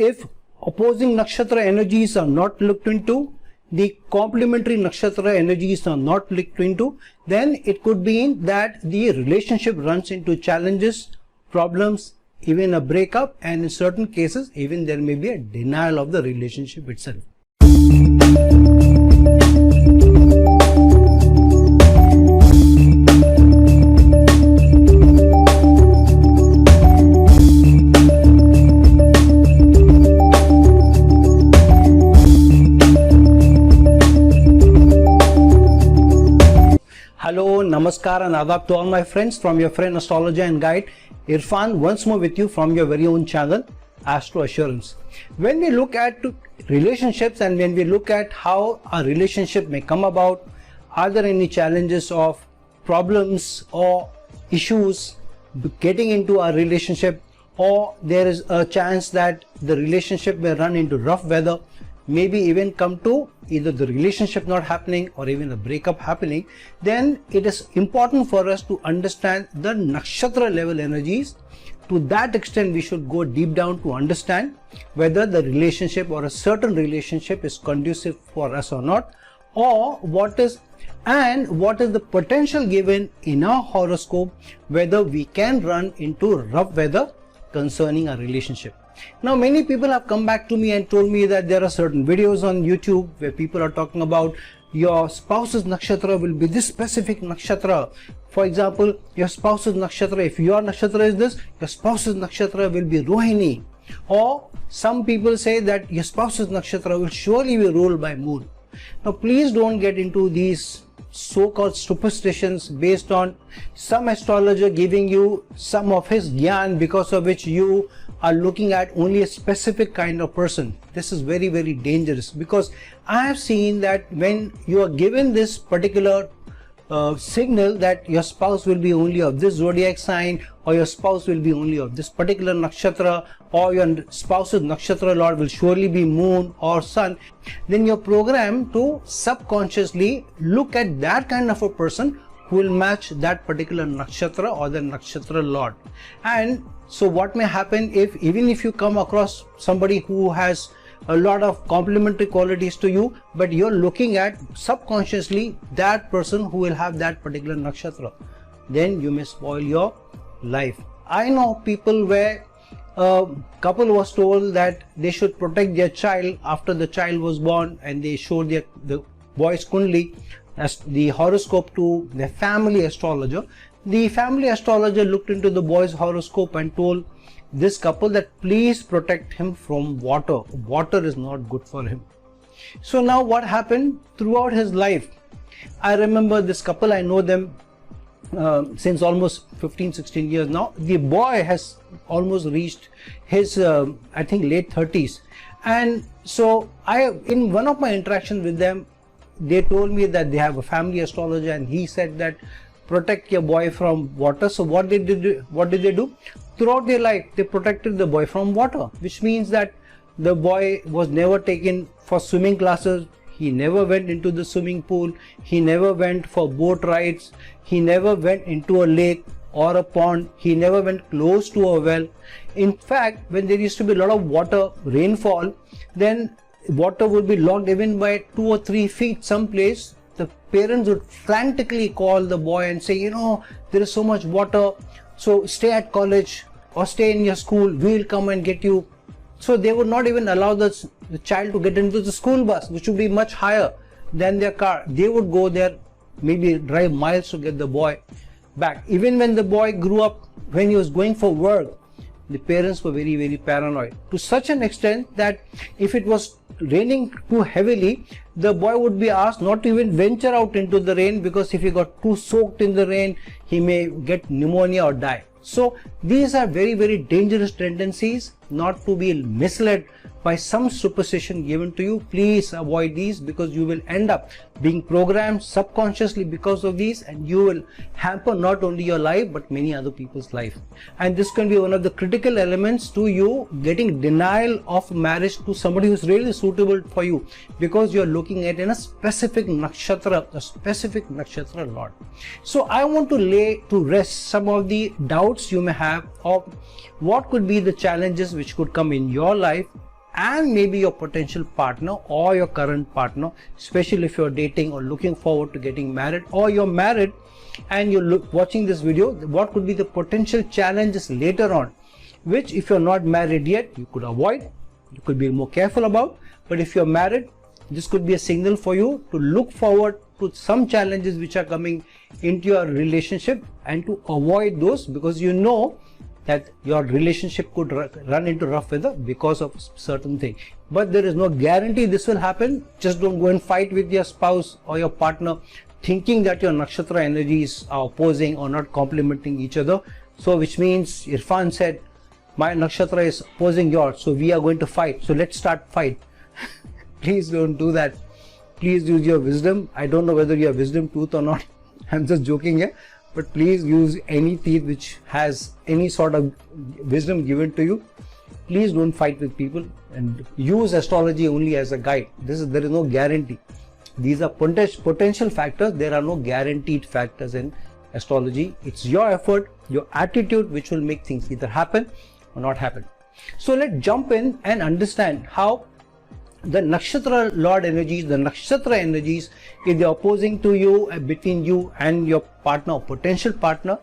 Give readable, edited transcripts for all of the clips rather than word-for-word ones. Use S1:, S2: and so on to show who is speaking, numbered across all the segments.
S1: if opposing nakshatra energies are not looked into, the complementary nakshatra energies are not looked into, then it could mean that the relationship runs into challenges, problems, even a breakup, and in certain cases even there may be a denial of the relationship itself. Hello, Namaskar and Adab to all my friends from your friend astrologer and guide Irfan, once more with you from your very own channel Astro Assurance. When we look at relationships and when we look at how a relationship may come about, are there any challenges of problems or issues getting into a relationship, or there is a chance that the relationship may run into rough weather, maybe even come to either the relationship not happening or even a breakup happening, then it is important for us to understand the nakshatra level energies. To that extent, we should go deep down to understand whether the relationship or a certain relationship is conducive for us or not, or what is the potential given in our horoscope whether we can run into rough weather concerning a relationship. Now, many people have come back to me and told me that there are certain videos on YouTube where people are talking about your spouse's nakshatra will be this specific nakshatra. For example, your spouse's nakshatra, if your nakshatra is this, your spouse's nakshatra will be Rohini. Or some people say that your spouse's nakshatra will surely be ruled by moon. Now, please don't get into these so-called superstitions based on some astrologer giving you some of his gyan, because of which you are looking at only a specific kind of person. This is very, very dangerous, because I have seen that when you are given this particular signal that your spouse will be only of this zodiac sign, or your spouse will be only of this particular nakshatra, or your spouse's nakshatra lord will surely be moon or sun, then you're programmed to subconsciously look at that kind of a person who will match that particular nakshatra or the nakshatra lord. And so what may happen, even if you come across somebody who has a lot of complementary qualities to you, but you're looking at subconsciously that person who will have that particular nakshatra, then you may spoil your life. I know people where a couple was told that they should protect their child after the child was born, and they showed the boy's kundli as the horoscope to the family astrologer. The family astrologer looked into the boy's horoscope and told this couple that please protect him from water. Water is not good for him. So now what happened throughout his life? I remember this couple, I know them since almost 15-16 years now. The boy has almost reached his I think late 30s, and so in one of my interactions with them, they told me that they have a family astrologer and he said that protect your boy from water. So what did they do? Throughout their life, they protected the boy from water, which means that the boy was never taken for swimming classes. He never went into the swimming pool. He never went for boat rides. He never went into a lake or a pond. He never went close to a well. In fact, when there used to be a lot of water, rainfall, then water would be locked even by 2 or 3 feet someplace. The parents would frantically call the boy and say, there is so much water, so stay at college or stay in your school, we will come and get you. So they would not even allow the child to get into the school bus, which would be much higher than their car. They would go there, maybe drive miles to get the boy back. Even when the boy grew up, when he was going for work, the parents were very, very paranoid, to such an extent that if it was raining too heavily, the boy would be asked not to even venture out into the rain, because if he got too soaked in the rain, he may get pneumonia or die. So these are very, very dangerous tendencies, not to be misled by some superstition given to you. Please avoid these, because you will end up being programmed subconsciously because of these, and you will hamper not only your life but many other people's life. And this can be one of the critical elements to you getting denial of marriage to somebody who is really suitable for you, because you are looking at in a specific nakshatra, a specific nakshatra lord. So I want to lay to rest some of the doubts you may have of what could be the challenges which could come in your life and maybe your potential partner or your current partner, especially if you're dating or looking forward to getting married, or you're married and you're watching this video, what could be the potential challenges later on, which if you're not married yet, you could avoid, you could be more careful about. But if you're married, this could be a signal for you to look forward to some challenges which are coming into your relationship and to avoid those, because you know that your relationship could run into rough weather because of certain thing. But there is no guarantee this will happen. Just don't go and fight with your spouse or your partner thinking that your nakshatra energies are opposing or not complementing each other. So which means Irfan said, my nakshatra is opposing yours, so we are going to fight, so let's start fight. Please don't do that. Please use your wisdom. I don't know whether you have wisdom tooth or not. I'm just joking here. But please use any teeth which has any sort of wisdom given to you. Please don't fight with people and use astrology only as a guide. There is no guarantee. These are potential factors. There are no guaranteed factors in astrology. It's your effort, your attitude which will make things either happen or not happen. So let's jump in and understand how the nakshatra lord energies, the nakshatra energies, if they're opposing to you, between you and your partner or potential partner,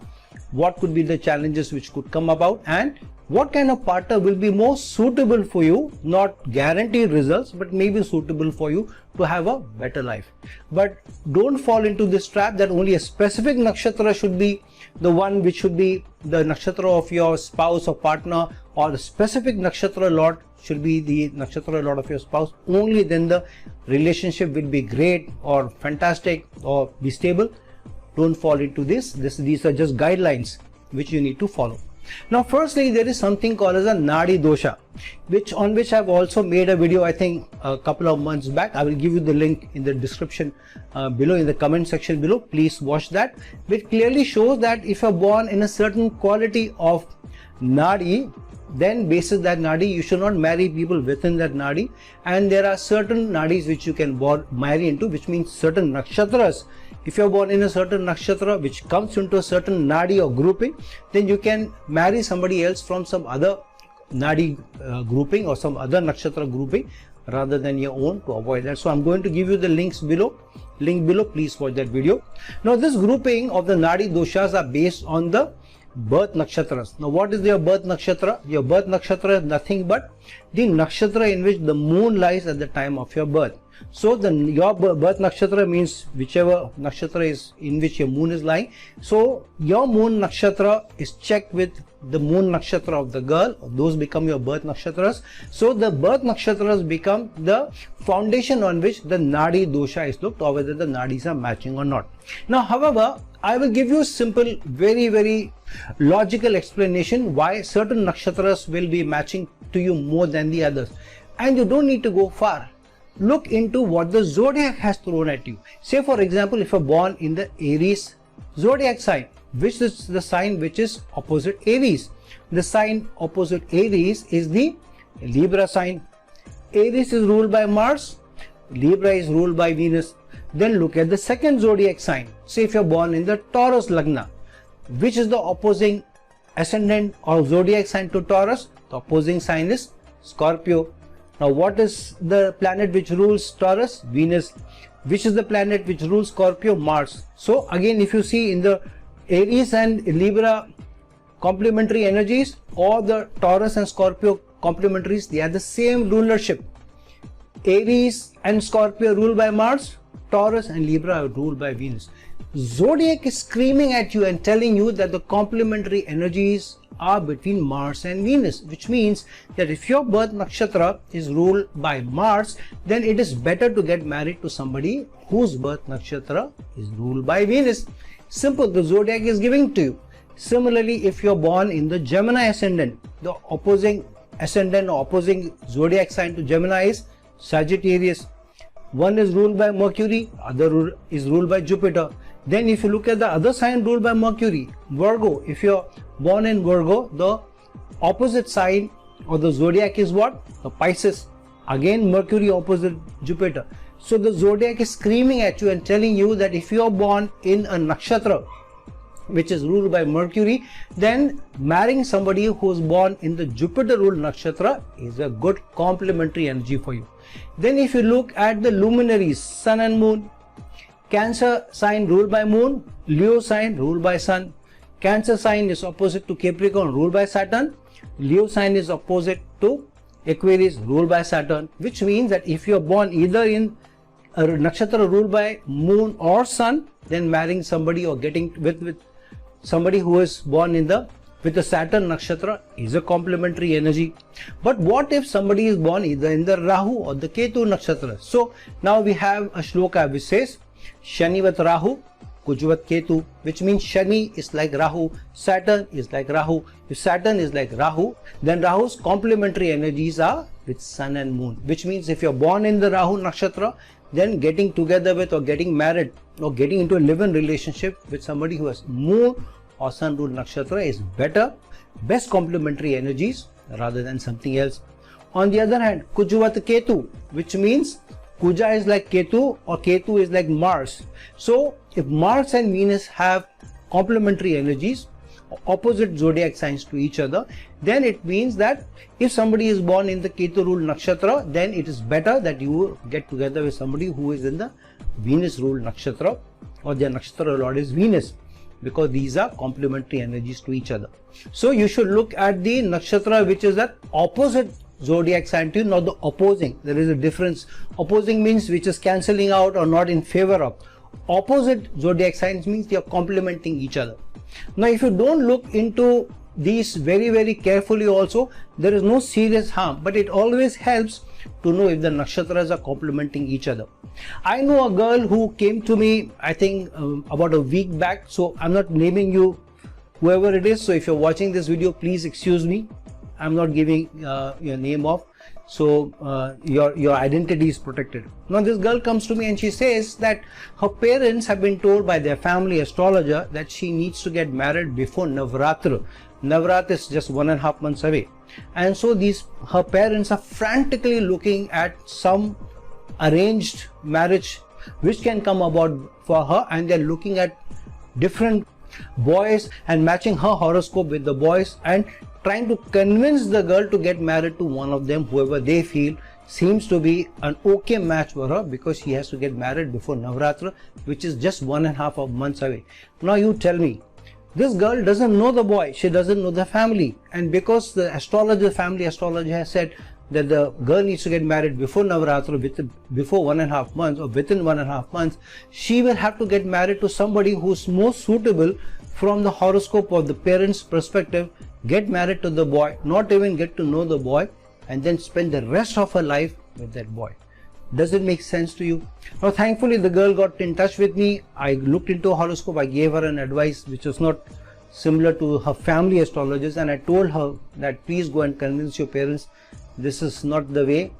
S1: what could be the challenges which could come about, and what kind of partner will be more suitable for you, not guaranteed results, but maybe suitable for you to have a better life. But don't fall into this trap that only a specific nakshatra should be the one which should be the nakshatra of your spouse or partner, or the specific nakshatra lord should be the nakshatra lord of your spouse. Only then the relationship will be great or fantastic or be stable. Don't fall into this. These are just guidelines which you need to follow. Now firstly, there is something called as a Nadi Dosha, on which I've also made a video, I think a couple of months back. I will give you the link in the description below, in the comment section below. Please watch that. Which clearly shows that if you're born in a certain quality of Nadi, then basis that Nadi, you should not marry people within that Nadi. And there are certain Nadis which you can marry into, which means certain nakshatras. If you are born in a certain nakshatra which comes into a certain Nadi or grouping, then you can marry somebody else from some other Nadi grouping or some other nakshatra grouping rather than your own, to avoid that. So I'm going to give you the link below. Please watch that video. Now this grouping of the Nadi doshas are based on the birth nakshatras. Now what is your birth nakshatra? Your birth nakshatra is nothing but the nakshatra in which the moon lies at the time of your birth. So your birth nakshatra means whichever nakshatra is in which your moon is lying. So your moon nakshatra is checked with the moon nakshatra of the girl. Those become your birth nakshatras. So the birth nakshatras become the foundation on which the Nadi dosha is looked, or whether the Nadis are matching or not. Now however, I will give you a simple, very logical explanation why certain nakshatras will be matching to you more than the others. And you don't need to go far. Look into what the zodiac has thrown at you. Say for example, if you're born in the Aries zodiac sign, which is the sign which is opposite Aries. The sign opposite Aries is the Libra sign. Aries is ruled by Mars, Libra is ruled by Venus. Then look at the second zodiac sign. Say if you're born in the Taurus Lagna, which is the opposing ascendant or zodiac sign to Taurus, the opposing sign is Scorpio. Now what is the planet which rules Taurus? Venus. Which is the planet which rules Scorpio? Mars. So again, if you see in the Aries and Libra complementary energies, or the Taurus and Scorpio complementaries, they are the same rulership. Aries and Scorpio ruled by Mars, Taurus and Libra are ruled by Venus. Zodiac is screaming at you and telling you that the complementary energies are between Mars and Venus, which means that if your birth nakshatra is ruled by Mars, then it is better to get married to somebody whose birth nakshatra is ruled by Venus. Simple, the zodiac is giving to you. Similarly, if you're born in the Gemini ascendant, the opposing ascendant or opposing zodiac sign to Gemini is Sagittarius. One is ruled by Mercury, other is ruled by Jupiter. Then if you look at the other sign ruled by Mercury, Virgo, if you're born in Virgo, the opposite sign or the zodiac is what? The Pisces. Again Mercury opposite Jupiter. So the zodiac is screaming at you and telling you that if you are born in a nakshatra which is ruled by Mercury, then marrying somebody who is born in the Jupiter ruled nakshatra is a good complementary energy for you. Then if you look at the luminaries, Sun and Moon, Cancer sign ruled by Moon, Leo sign ruled by Sun. Cancer sign is opposite to Capricorn ruled by Saturn. Leo sign is opposite to Aquarius ruled by Saturn, which means that if you are born either in a nakshatra ruled by Moon or Sun, then marrying somebody or getting with somebody who is born in the with the Saturn nakshatra is a complementary energy. But what if somebody is born either in the Rahu or the Ketu nakshatra? So now we have a shloka which says Shanivat Rahu, Kujuvat Ketu, which means Shani is like Rahu, Saturn is like Rahu. If Saturn is like Rahu, then Rahu's complementary energies are with Sun and Moon, which means if you're born in the Rahu nakshatra, then getting together with or getting married or getting into a live-in relationship with somebody who has Moon or Sun ruled nakshatra is better, best complementary energies rather than something else. On the other hand, Kujuvat Ketu, which means Kuja is like Ketu or Ketu is like Mars. So if Mars and Venus have complementary energies, opposite zodiac signs to each other, then it means that if somebody is born in the Ketu ruled nakshatra, then it is better that you get together with somebody who is in the Venus ruled nakshatra or their nakshatra lord is Venus, because these are complementary energies to each other. So you should look at the nakshatra which is at opposite zodiac sign to you, not the opposing. There is a difference. Opposing means which is cancelling out or not in favor of. Opposite zodiac signs means they are complementing each other. Now if you don't look into these very carefully also, there is no serious harm, but it always helps to know if the nakshatras are complementing each other. I know a girl who came to me, I think about a week back, so I'm not naming you, whoever it is, so if you're watching this video, please excuse me. I'm not giving your name off, so your identity is protected. Now this girl comes to me and she says that her parents have been told by their family astrologer that she needs to get married before Navratra. Navratra is just 1.5 months away, and so her parents are frantically looking at some arranged marriage which can come about for her, and they're looking at different boys and matching her horoscope with the boys and trying to convince the girl to get married to one of them, whoever they feel seems to be an okay match for her, because she has to get married before Navratra, which is just 1.5 months away. Now you tell me, this girl doesn't know the boy, she doesn't know the family, and because the family astrologer has said that the girl needs to get married before Navratra, before 1.5 months or within 1.5 months, she will have to get married to somebody who's most suitable from the horoscope of the parents' perspective, get married to the boy, not even get to know the boy, and then spend the rest of her life with that boy. Does it make sense to you? Now thankfully the girl got in touch with me. I looked into a horoscope, I gave her an advice which was not similar to her family astrologers, and I told her that please go and convince your parents this is not the way,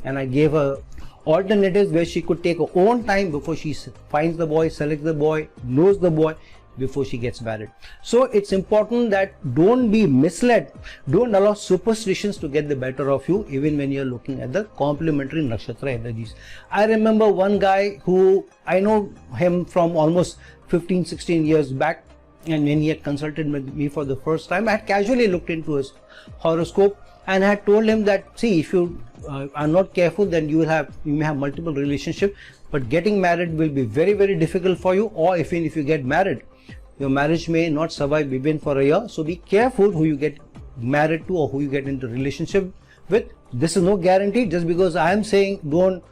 S1: and I gave her alternatives where she could take her own time before she finds the boy, selects the boy, knows the boy, before she gets married. So it's important that don't be misled, don't allow superstitions to get the better of you even when you're looking at the complementary nakshatra energies. I remember one guy who I know him from almost 15-16 years back, and when he had consulted with me for the first time, I had casually looked into his horoscope and I had told him that, see, if you are not careful, then you may have multiple relationships, but getting married will be very difficult for you, or even if you get married, your marriage may not survive even for a year. So be careful who you get married to or who you get into relationship with. This is no guarantee. Just because I am saying don't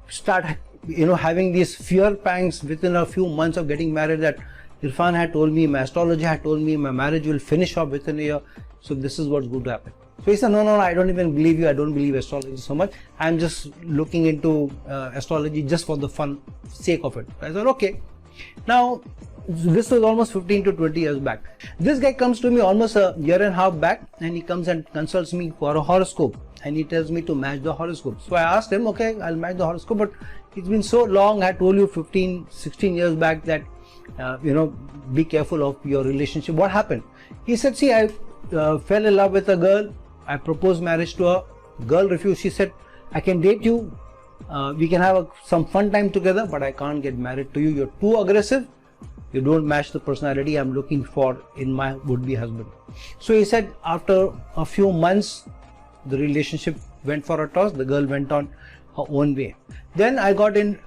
S1: start having these fear pangs within a few months of getting married, that Irfan had told me, my astrologer had told me my marriage will finish off within a year, so this is what's going to happen. So he said, no, I don't even believe you, I don't believe astrology so much, I'm just looking into astrology just for the fun sake of it. I said, okay. Now this was almost 15 to 20 years back. This guy comes to me almost a year and a half back, and he comes and consults me for a horoscope, and he tells me to match the horoscope. So I asked him, okay, I'll match the horoscope, but it's been so long. I told you 15-16 years back that be careful of your relationship. What happened? He said, see, I fell in love with a girl, I proposed marriage to her, girl refused. She said, I can date you, we can have some fun time together, but I can't get married to you, you're too aggressive, you don't match the personality I'm looking for in my would-be husband. So he said after a few months, the relationship went for a toss. The girl went on her own way. Then I got into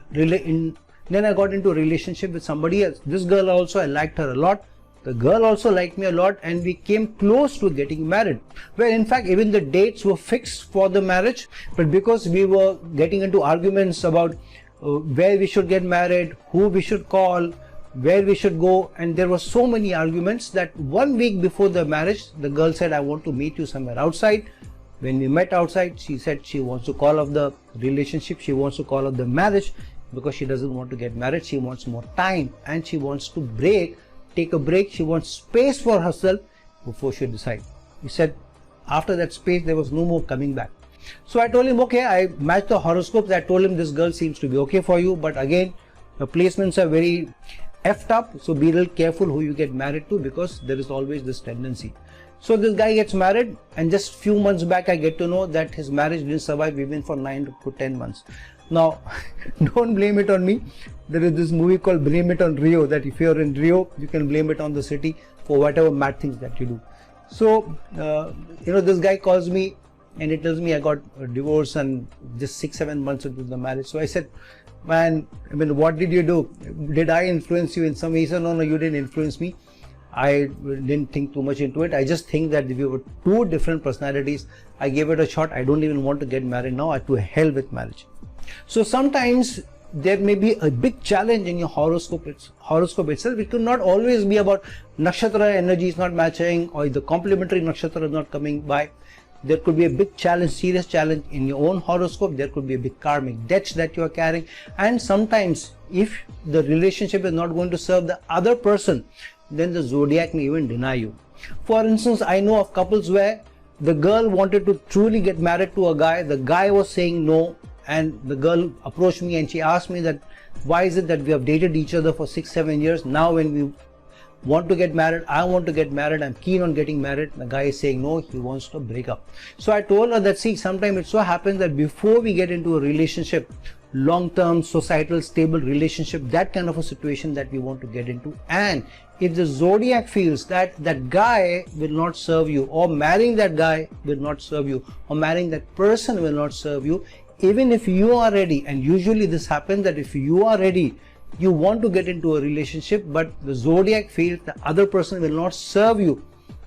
S1: a relationship with somebody else. This girl also, I liked her a lot. The girl also liked me a lot, and we came close to getting married. Well, in fact, even the dates were fixed for the marriage, but because we were getting into arguments about where we should get married, who we should call, where we should go, and there were so many arguments that 1 week before the marriage, the girl said, I want to meet you somewhere outside. When we met outside, she said she wants to call off the relationship, she wants to call off the marriage because she doesn't want to get married. She wants more time and she wants to take a break. She wants space for herself before she decides. He said after that space, there was no more coming back. So I told him, okay, I matched the horoscopes. I told him this girl seems to be okay for you, but again, the placements are very effed up. So be a little careful who you get married to, because there is always this tendency. So this guy gets married, and just few months back I get to know that his marriage didn't survive even for 9 to 10 months. Now, don't blame it on me. There is this movie called Blame It on Rio, that if you're in Rio, you can blame it on the city for whatever mad things that you do. So, this guy calls me and he tells me I got a divorce and just 6-7 months into the marriage. So I said, man, what did you do? Did I influence you in some way? He said, no, you didn't influence me. I didn't think too much into it. I just think that if you were two different personalities, I gave it a shot. I don't even want to get married now. To hell with marriage. So sometimes there may be a big challenge in your horoscope itself. It could not always be about nakshatra energy is not matching, or the complementary nakshatra is not coming by. There could be a big challenge, serious challenge in your own horoscope. There could be a big karmic debt that you are carrying. And sometimes if the relationship is not going to serve the other person, then the zodiac may even deny you. For instance, I know of couples where the girl wanted to truly get married to a guy. The guy was saying no, and the girl approached me and she asked me that why is it that we have dated each other for 6-7 years, now when we want to get married, I want to get married, I'm keen on getting married, the guy is saying no, he wants to break up. So I told her that, see, sometimes it so happens that before we get into a relationship, long-term, societal, stable relationship, that kind of a situation that we want to get into, and if the zodiac feels that that guy will not serve you, or marrying that guy will not serve you, or marrying that person will not serve you, even if you are ready, and usually this happens that if you are ready, you want to get into a relationship, but the zodiac feels the other person will not serve you,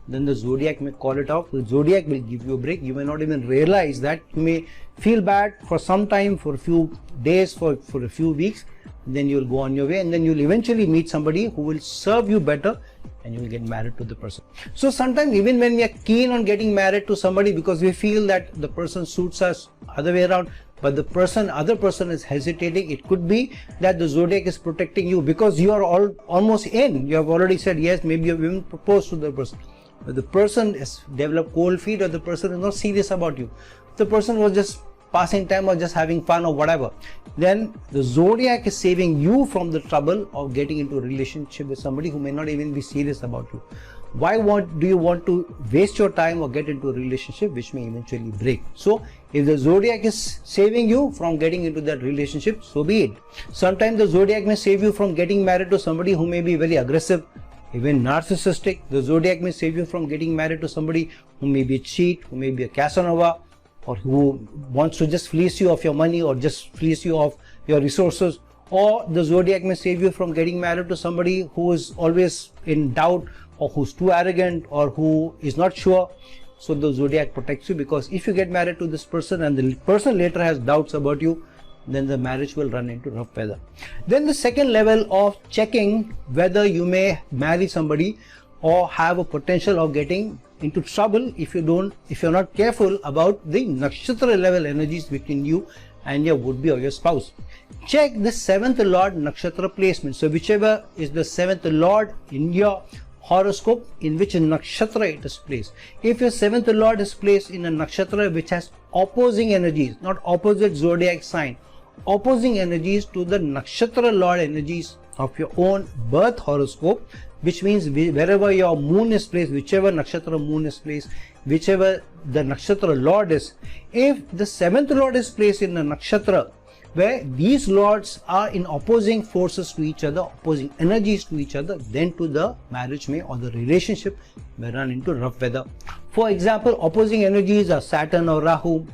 S1: then the zodiac may call it off. The zodiac will give you a break. You may not even realize that. You may feel bad for some time, for a few days, for a few weeks, then you will go on your way, and then you will eventually meet somebody who will serve you better, and you will get married to the person. So sometimes even when we are keen on getting married to somebody because we feel that the person suits us, other way around, but the other person is hesitating, it could be that the zodiac is protecting you because you are almost in. You have already said yes, maybe you have even proposed to the person, but the person has developed cold feet, or the person is not serious about you. The person was just passing time or just having fun or whatever, then the zodiac is saving you from the trouble of getting into a relationship with somebody who may not even be serious about you. Why do you want to waste your time or get into a relationship which may eventually break? So if the zodiac is saving you from getting into that relationship, so be it. Sometimes the zodiac may save you from getting married to somebody who may be very aggressive, even narcissistic. The zodiac may save you from getting married to somebody who may be a cheat, who may be a Casanova, or who wants to just fleece you of your money or just fleece you of your resources. Or the zodiac may save you from getting married to somebody who is always in doubt, or who's too arrogant, or who is not sure. So the zodiac protects you, because if you get married to this person and the person later has doubts about you, then the marriage will run into rough weather. Then the second level of checking whether you may marry somebody or have a potential of getting into trouble if you're not careful about the nakshatra level energies between you and your would-be or your spouse. Check the 7th Lord nakshatra placement. So whichever is the 7th Lord in your horoscope, in which nakshatra it is placed. If your 7th Lord is placed in a nakshatra which has opposing energies, not opposite zodiac sign, opposing energies to the nakshatra Lord energies of your own birth horoscope, which means wherever your moon is placed, whichever nakshatra moon is placed, whichever the nakshatra Lord is, if the 7th Lord is placed in a nakshatra where these lords are in opposing forces to each other, opposing energies to each other, then to the marriage may or the relationship may run into rough weather. For example, opposing energies are Saturn or Rahu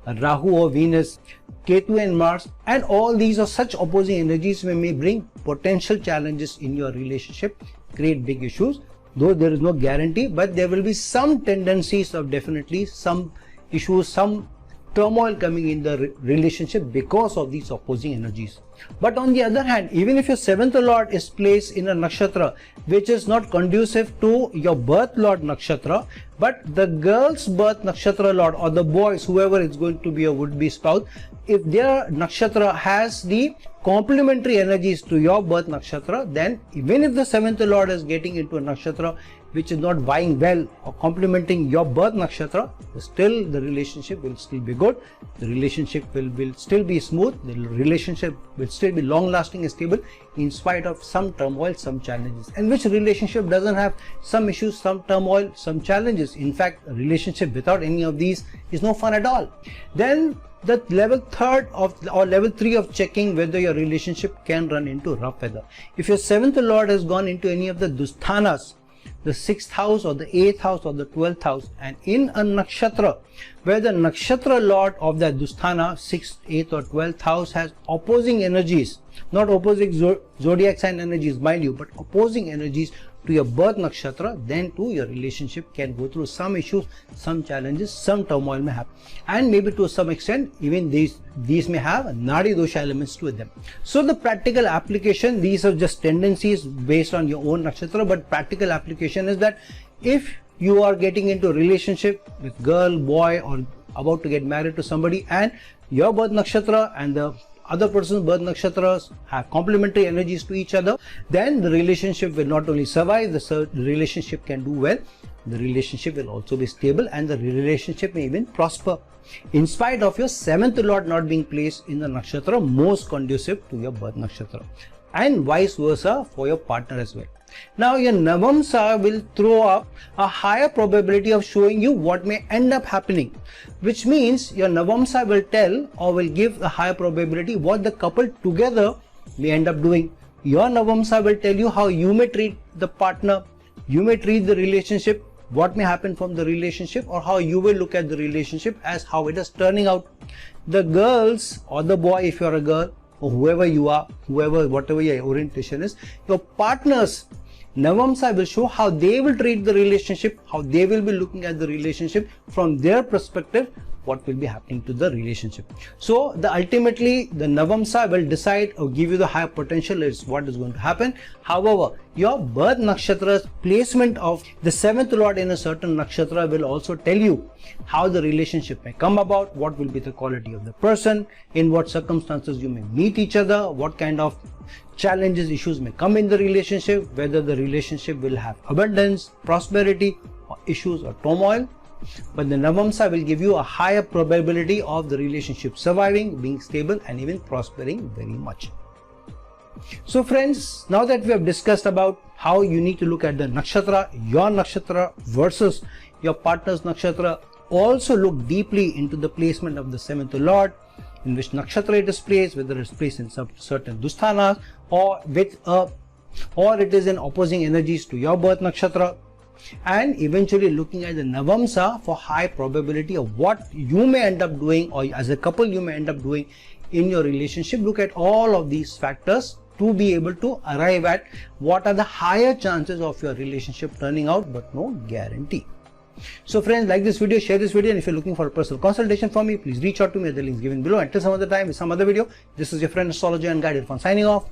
S1: or Venus, Ketu and Mars, and all these are such opposing energies may bring potential challenges in your relationship, create big issues, though there is no guarantee, but there will be some tendencies of definitely some issues, some turmoil coming in the relationship because of these opposing energies. But on the other hand, even if your seventh lord is placed in a nakshatra which is not conducive to your birth lord nakshatra, but the girl's birth nakshatra lord or the boys, whoever is going to be a would-be spouse, if their nakshatra has the complementary energies to your birth nakshatra, then even if the seventh lord is getting into a nakshatra which is not vying well or complementing your birth nakshatra, still the relationship will still be good, the relationship will still be smooth, the relationship will still be long lasting and stable in spite of some turmoil, some challenges. And which relationship doesn't have some issues, some turmoil, some challenges? In fact, a relationship without any of these is no fun at all. Then the level 3 of checking whether your relationship can run into rough weather. If your seventh lord has gone into any of the dusthanas, the 6th house or the 8th house or the 12th house, and in a nakshatra where the nakshatra lord of that dusthana, 6th, 8th or 12th house has opposing energies, not opposing zodiac sign energies mind you, but opposing energies to your birth nakshatra, then too your relationship can go through some issues, some challenges, some turmoil may happen, and maybe to some extent even these may have Nadi Dosha elements to them. So the practical application, these are just tendencies based on your own nakshatra, but practical application is that if you are getting into a relationship with girl, boy, or about to get married to somebody, and your birth nakshatra and the other person's birth nakshatras have complementary energies to each other, then the relationship will not only survive, the relationship can do well, the relationship will also be stable, and the relationship may even prosper in spite of your seventh lord not being placed in the nakshatra most conducive to your birth nakshatra, and vice versa for your partner as well. Now your Navamsa will throw up a higher probability of showing you what may end up happening, which means your Navamsa will tell or will give a higher probability what the couple together may end up doing. Your Navamsa will tell you how you may treat the partner, you may treat the relationship, what may happen from the relationship, or how you will look at the relationship as how it is turning out. The girls or the boy, if you are a girl, or whoever you are, whatever your orientation is, your partners Navamsa will show how they will treat the relationship, how they will be looking at the relationship from their perspective, what will be happening to the relationship. So ultimately the Navamsa will decide or give you the higher potential is what is going to happen. However, your birth nakshatra's placement of the seventh lord in a certain nakshatra will also tell you how the relationship may come about, what will be the quality of the person, in what circumstances you may meet each other, what kind of challenges, issues may come in the relationship, whether the relationship will have abundance, prosperity, or issues or turmoil. But the Navamsa will give you a higher probability of the relationship surviving, being stable, and even prospering very much. So friends, now that we have discussed about how you need to look at the nakshatra, your nakshatra versus your partner's nakshatra, also look deeply into the placement of the seventh lord, in which nakshatra it is placed, whether it's placed in some certain dusthanas or it is in opposing energies to your birth nakshatra, and eventually looking at the Navamsa for high probability of what you may end up doing, or as a couple you may end up doing in your relationship. Look at all of these factors to be able to arrive at what are the higher chances of your relationship turning out, but no guarantee. So friends, like this video, share this video, and if you're looking for a personal consultation from me, please reach out to me at the links given below. Until some other time with some other video, this is your friend astrologer and guide Irfan signing off.